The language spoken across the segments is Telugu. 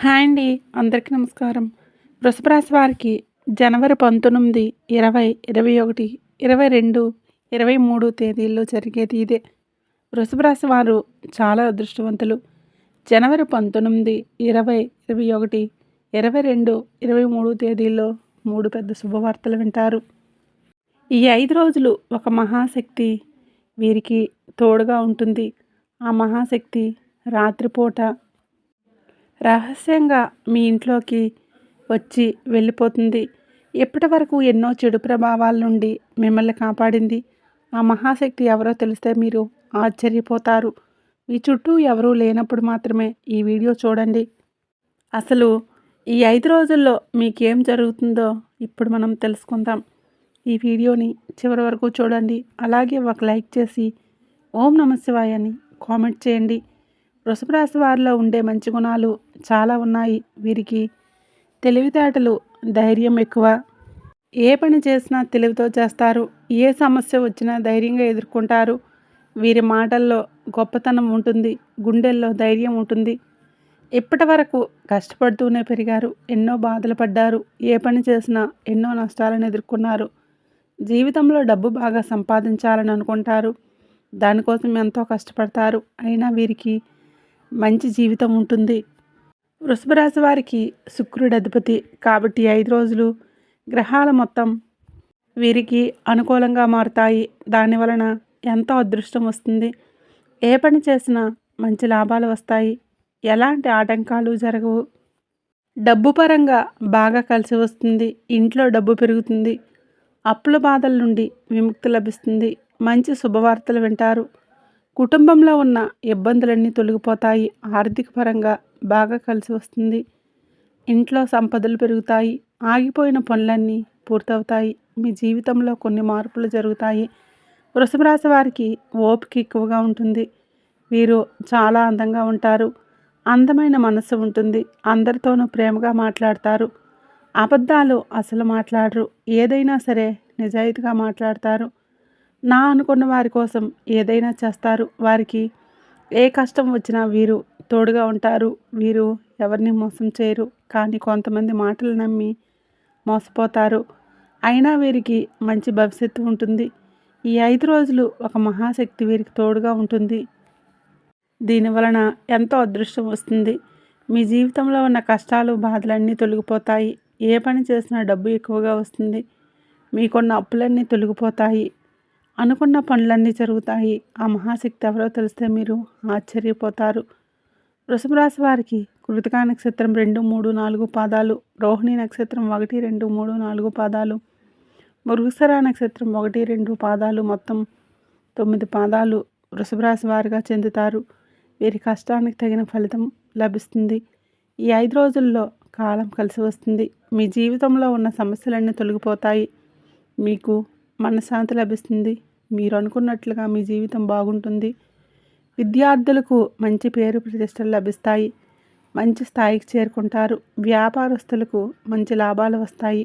హాయ్ అండి. అందరికీ నమస్కారం. వృషభ రాశి వారికి జనవరి 19, 20, 21, 22, 23 తేదీల్లో జరిగేది ఇదే. వృషభ రాశి వారు చాలా అదృష్టవంతులు. జనవరి 19, 20, 21, 22, 23 తేదీల్లో 3 పెద్ద శుభవార్తలు వింటారు. ఈ 5 రోజులు ఒక మహాశక్తి వీరికి తోడుగా ఉంటుంది. ఆ మహాశక్తి రాత్రిపూట రహస్యంగా మీ ఇంట్లోకి వచ్చి వెళ్ళిపోతుంది. ఇప్పటి వరకు ఎన్నో చెడు ప్రభావాల నుండి మిమ్మల్ని కాపాడింది. ఆ మహాశక్తి ఎవరో తెలిస్తే మీరు ఆశ్చర్యపోతారు. మీ చుట్టూ ఎవరూ లేనప్పుడు మాత్రమే ఈ వీడియో చూడండి. అసలు ఈ 5 రోజుల్లో మీకేం జరుగుతుందో ఇప్పుడు మనం తెలుసుకుందాం. ఈ వీడియోని చివరి వరకు చూడండి. అలాగే ఒక లైక్ చేసి ఓం నమః శివాయ అని కామెంట్ చేయండి. వృషభ రాశి వారిలో ఉండే మంచి గుణాలు చాలా ఉన్నాయి. వీరికి తెలివితేటలు, ధైర్యం ఎక్కువ. ఏ పని చేసినా తెలివితో చేస్తారు. ఏ సమస్య వచ్చినా ధైర్యంగా ఎదుర్కొంటారు. వీరి మాటల్లో గొప్పతనం ఉంటుంది. గుండెల్లో ధైర్యం ఉంటుంది. ఇప్పటి వరకు కష్టపడుతూనే పెరిగారు. ఎన్నో బాధలు పడ్డారు. ఏ పని చేసినా ఎన్నో నష్టాలను ఎదుర్కొన్నారు. జీవితంలో డబ్బు బాగా సంపాదించాలని అనుకుంటారు. దానికోసం ఎంతో కష్టపడతారు. అయినా వీరికి మంచి జీవితం ఉంటుంది. వృషభ రాశి వారికి శుక్రుడు అధిపతి కాబట్టి 5 రోజులు గ్రహాల మొత్తం వీరికి అనుకూలంగా మారుతాయి. దానివలన ఎంతో అదృష్టం వస్తుంది. ఏ పని చేసినా మంచి లాభాలు వస్తాయి. ఎలాంటి ఆటంకాలు జరగవు. డబ్బు పరంగా బాగా కలిసి వస్తుంది. ఇంట్లో డబ్బు పెరుగుతుంది. అప్పుల బాధల నుండి విముక్తి లభిస్తుంది. మంచి శుభవార్తలు వింటారు. కుటుంబంలో ఉన్న ఇబ్బందులన్నీ తొలగిపోతాయి. ఆర్థిక పరంగా బాగా కలిసి వస్తుంది. ఇంట్లో సంపదలు పెరుగుతాయి. ఆగిపోయిన పనులన్నీ పూర్తవుతాయి. మీ జీవితంలో కొన్ని మార్పులు జరుగుతాయి. వృషభ రాశి వారికి ఓపిక ఎక్కువగా ఉంటుంది. వీరు చాలా అందంగా ఉంటారు. అందమైన మనసు ఉంటుంది. అందరితోనూ ప్రేమగా మాట్లాడతారు. అబద్ధాలు అసలు మాట్లాడరు. ఏదైనా సరే నిజాయితీగా మాట్లాడతారు. నా అనుకున్న వారి కోసం ఏదైనా చేస్తారు. వారికి ఏ కష్టం వచ్చినా వీరు తోడుగా ఉంటారు. వీరు ఎవరిని మోసం చేయరు. కానీ కొంతమంది మాటలు నమ్మి మోసపోతారు. అయినా వీరికి మంచి భవిష్యత్తు ఉంటుంది. ఈ 5 రోజులు ఒక మహాశక్తి వీరికి తోడుగా ఉంటుంది. దీనివలన ఎంతో అదృష్టం వస్తుంది. మీ జీవితంలో ఉన్న కష్టాలు, బాధలన్నీ తొలగిపోతాయి. ఏ పని చేసినా డబ్బు ఎక్కువగా వస్తుంది. మీకున్న అప్పులన్నీ తొలగిపోతాయి. అనుకున్న పనులన్నీ జరుగుతాయి. ఆ మహాశక్తి ఎవరో తెలిస్తే మీరు ఆశ్చర్యపోతారు. వృషభ రాశి వారికి కృతికా నక్షత్రం 2, 3, 4 పాదాలు, రోహిణి నక్షత్రం 1, 2, 3, 4 పాదాలు, మృగశిర నక్షత్రం 1, 2 పాదాలు, మొత్తం 9 పాదాలు వృషభ రాశి వారిగా చెందుతారు. వీరి కష్టానికి తగిన ఫలితం లభిస్తుంది. ఈ 5 రోజుల్లో కాలం కలిసి వస్తుంది. మీ జీవితంలో ఉన్న సమస్యలన్నీ తొలగిపోతాయి. మీకు మనశ్శాంతి లభిస్తుంది. మీరు అనుకున్నట్లుగా మీ జీవితం బాగుంటుంది. విద్యార్థులకు మంచి పేరు ప్రతిష్టలు లభిస్తాయి. మంచి స్థాయికి చేరుకుంటారు. వ్యాపారస్తులకు మంచి లాభాలు వస్తాయి.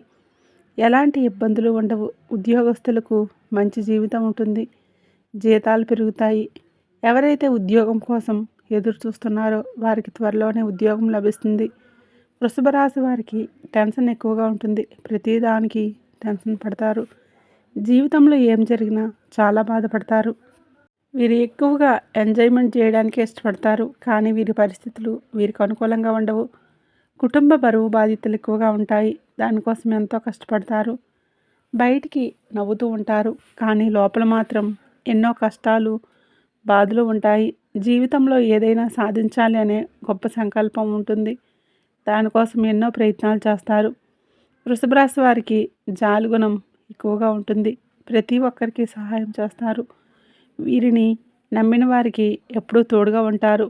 ఎలాంటి ఇబ్బందులు ఉండవు. ఉద్యోగస్తులకు మంచి జీవితం ఉంటుంది. జీతాలు పెరుగుతాయి. ఎవరైతే ఉద్యోగం కోసం ఎదురు చూస్తున్నారో వారికి త్వరలోనే ఉద్యోగం లభిస్తుంది. వృషభ రాశి వారికి టెన్షన్ ఎక్కువగా ఉంటుంది. ప్రతిదానికి టెన్షన్ పడతారు. జీవితంలో ఏం జరిగినా చాలా బాధపడతారు. వీరు ఎక్కువగా ఎంజాయ్మెంట్ చేయడానికి ఇష్టపడతారు. కానీ వీరి పరిస్థితులు వీరికి అనుకూలంగా ఉండవు. కుటుంబ బరువు బాధ్యతలు ఎక్కువగా ఉంటాయి. దానికోసం ఎంతో కష్టపడతారు. బయటికి నవ్వుతూ ఉంటారు. కానీ లోపల మాత్రం ఎన్నో కష్టాలు, బాధలు ఉంటాయి. జీవితంలో ఏదైనా సాధించాలి అనే గొప్ప సంకల్పం ఉంటుంది. దానికోసం ఎన్నో ప్రయత్నాలు చేస్తారు. వృషభ రాశి వారికి జాలిగుణం ఎక్కువగా ఉంటుంది. ప్రతి ఒక్కరికి సహాయం చేస్తారు. వీరిని నమ్మిన వారికి ఎప్పుడూ తోడుగా ఉంటారు.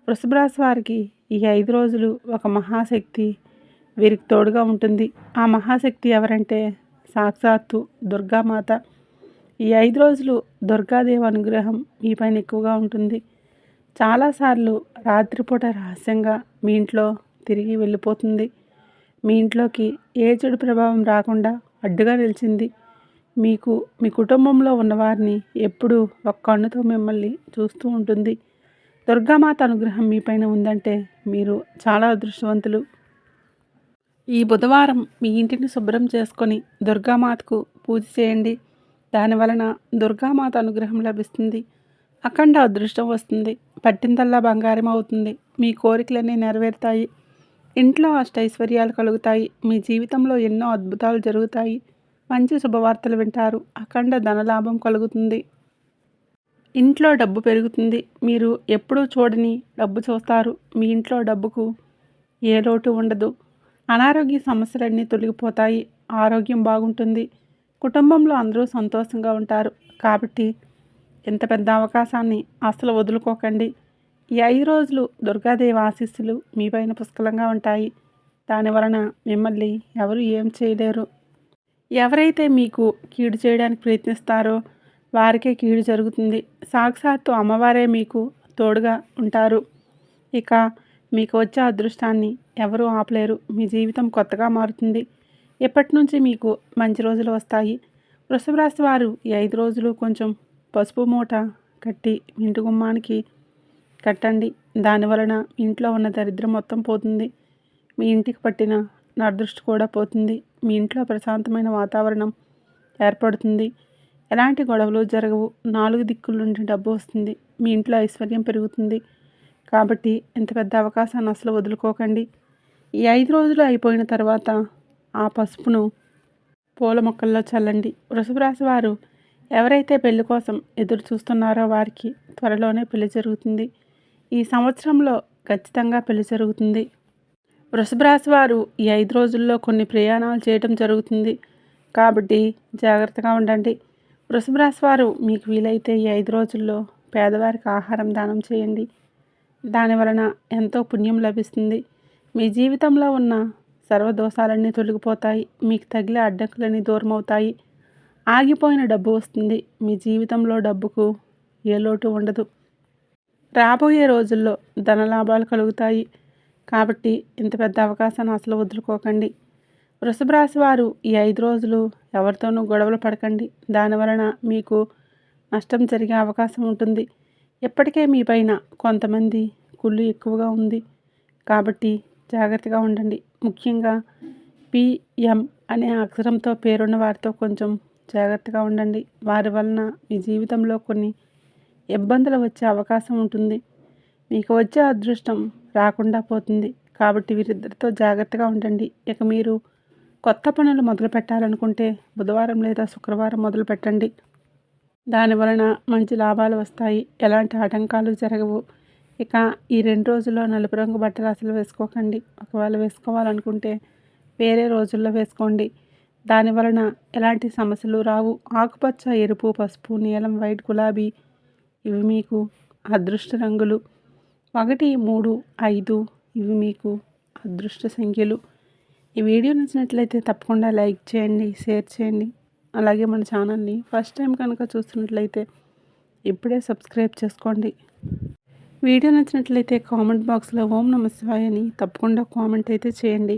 వృషభ రాశి వారికి ఈ 5 రోజులు ఒక మహాశక్తి వీరికి తోడుగా ఉంటుంది. ఆ మహాశక్తి ఎవరంటే సాక్షాత్తు దుర్గామాత. ఈ 5 రోజులు దుర్గాదేవి అనుగ్రహం మీ పైన ఎక్కువగా ఉంటుంది. చాలాసార్లు రాత్రిపూట రహస్యంగా మీ ఇంట్లో తిరిగి వెళ్ళిపోతుంది. మీ ఇంట్లోకి ఏ చెడు ప్రభావం రాకుండా అడ్డుగా నిలిచింది. మీకు మీ కుటుంబంలో ఉన్నవారిని ఎప్పుడూ ఒక కన్నుతో మిమ్మల్ని చూస్తూ ఉంటుంది. దుర్గామాత అనుగ్రహం మీపైన ఉందంటే మీరు చాలా అదృష్టవంతులు. ఈ బుధవారం మీ ఇంటిని శుభ్రం చేసుకొని దుర్గామాతకు పూజ చేయండి. దానివలన దుర్గామాత అనుగ్రహం లభిస్తుంది. అఖండ అదృష్టం వస్తుంది. పట్టిందల్లా బంగారం అవుతుంది. మీ కోరికలన్నీ నెరవేరుతాయి. ఇంట్లో అష్టైశ్వర్యాలు కలుగుతాయి. మీ జీవితంలో ఎన్నో అద్భుతాలు జరుగుతాయి. మంచి శుభవార్తలు వింటారు. అఖండ ధనలాభం కలుగుతుంది. ఇంట్లో డబ్బు పెరుగుతుంది. మీరు ఎప్పుడూ చూడని డబ్బు చూస్తారు. మీ ఇంట్లో డబ్బుకు ఏ లోటు ఉండదు. అనారోగ్య సమస్యలన్నీ తొలగిపోతాయి. ఆరోగ్యం బాగుంటుంది. కుటుంబంలో అందరూ సంతోషంగా ఉంటారు. కాబట్టి ఇంత పెద్ద అవకాశాన్ని అసలు వదులుకోకండి. ఈ 5 రోజులు దుర్గాదేవి ఆశీస్సులు మీపైన పుష్కలంగా ఉంటాయి. దానివలన మిమ్మల్ని ఎవరు ఏం చేయలేరు. ఎవరైతే మీకు కీడు చేయడానికి ప్రయత్నిస్తారో వారికే కీడు జరుగుతుంది. సాక్షాత్తు అమ్మవారే మీకు తోడుగా ఉంటారు. ఇక మీకు వచ్చే అదృష్టాన్ని ఎవరూ ఆపలేరు. మీ జీవితం కొత్తగా మారుతుంది. ఇప్పటి నుంచి మీకు మంచి రోజులు వస్తాయి. వృషభ రాశి వారు ఈ 5 రోజులు కొంచెం పసుపు మూట కట్టి ఇంటి గుమ్మానికి కట్టండి. దానివలన ఇంట్లో ఉన్న దరిద్రం మొత్తం పోతుంది. మీ ఇంటికి పట్టిన నరదృష్టి కూడా పోతుంది. మీ ఇంట్లో ప్రశాంతమైన వాతావరణం ఏర్పడుతుంది. ఎలాంటి గొడవలు జరగవు. 4 దిక్కుల నుండి డబ్బు వస్తుంది. మీ ఇంట్లో ఐశ్వర్యం పెరుగుతుంది. కాబట్టి ఇంత పెద్ద అవకాశాన్ని అసలు వదులుకోకండి. ఈ 5 రోజులు అయిపోయిన తర్వాత ఆ పసుపును పూల మొక్కల్లో చల్లండి. వృషభ రాశి వారు ఎవరైతే పెళ్లి కోసం ఎదురు చూస్తున్నారో వారికి త్వరలోనే పెళ్లి జరుగుతుంది. ఈ సంవత్సరంలో ఖచ్చితంగా పెళ్లి జరుగుతుంది. వృషభ రాశి వారు ఈ 5 రోజుల్లో కొన్ని ప్రయాణాలు చేయడం జరుగుతుంది. కాబట్టి జాగ్రత్తగా ఉండండి. వృషభ రాశి వారు మీకు వీలైతే ఈ 5 రోజుల్లో పేదవారికి ఆహారం దానం చేయండి. దానివలన ఎంతో పుణ్యం లభిస్తుంది. మీ జీవితంలో ఉన్న సర్వదోషాలన్నీ తొలగిపోతాయి. మీకు తగిలే అడ్డంకులన్నీ దూరమవుతాయి. ఆగిపోయిన డబ్బు వస్తుంది. మీ జీవితంలో డబ్బుకు ఏ లోటు ఉండదు. రాబోయే రోజుల్లో ధనలాభాలు కలుగుతాయి. కాబట్టి ఇంత పెద్ద అవకాశాన్ని అసలు వదులుకోకండి. వృషభ రాశి వారు ఈ 5 రోజులు ఎవరితోనూ గొడవలు పడకండి. దానివలన మీకు నష్టం జరిగే అవకాశం ఉంటుంది. ఇప్పటికే మీ పైన కొంతమంది కుళ్ళు ఎక్కువగా ఉంది. కాబట్టి జాగ్రత్తగా ఉండండి. ముఖ్యంగా PM అనే అక్షరంతో పేరున్న వారితో కొంచెం జాగ్రత్తగా ఉండండి. వారి వలన మీ జీవితంలో కొన్ని ఇబ్బందులు వచ్చే అవకాశం ఉంటుంది. మీకు వచ్చే అదృష్టం రాకుండా పోతుంది. కాబట్టి వీరిద్దరితో జాగ్రత్తగా ఉండండి. ఇక మీరు కొత్త పనులు మొదలు పెట్టాలనుకుంటే బుధవారం లేదా శుక్రవారం మొదలు పెట్టండి. దానివలన మంచి లాభాలు వస్తాయి. ఎలాంటి ఆటంకాలు జరగవు. ఇక ఈ 2 రోజుల్లో నలుపు రంగు బట్టలు అసలు వేసుకోకండి. ఒకవేళ వేసుకోవాలనుకుంటే వేరే రోజుల్లో వేసుకోండి. దానివలన ఎలాంటి సమస్యలు రావు. ఆకుపచ్చ, ఎరుపు, పసుపు, నీలం, వైట్, గులాబీ ఇవి మీకు అదృష్ట రంగులు. 1, 3, 5 ఇవి మీకు అదృష్ట సంఖ్యలు. ఈ వీడియో నచ్చినట్లయితే తప్పకుండా లైక్ చేయండి, షేర్ చేయండి. అలాగే మన ఛానల్ని ఫస్ట్ టైం కనుక చూస్తున్నట్లయితే ఇప్పుడే సబ్స్క్రైబ్ చేసుకోండి. వీడియో నచ్చినట్లయితే కామెంట్ బాక్స్లో ఓం నమః శివాయ అని తప్పకుండా కామెంట్ అయితే చేయండి.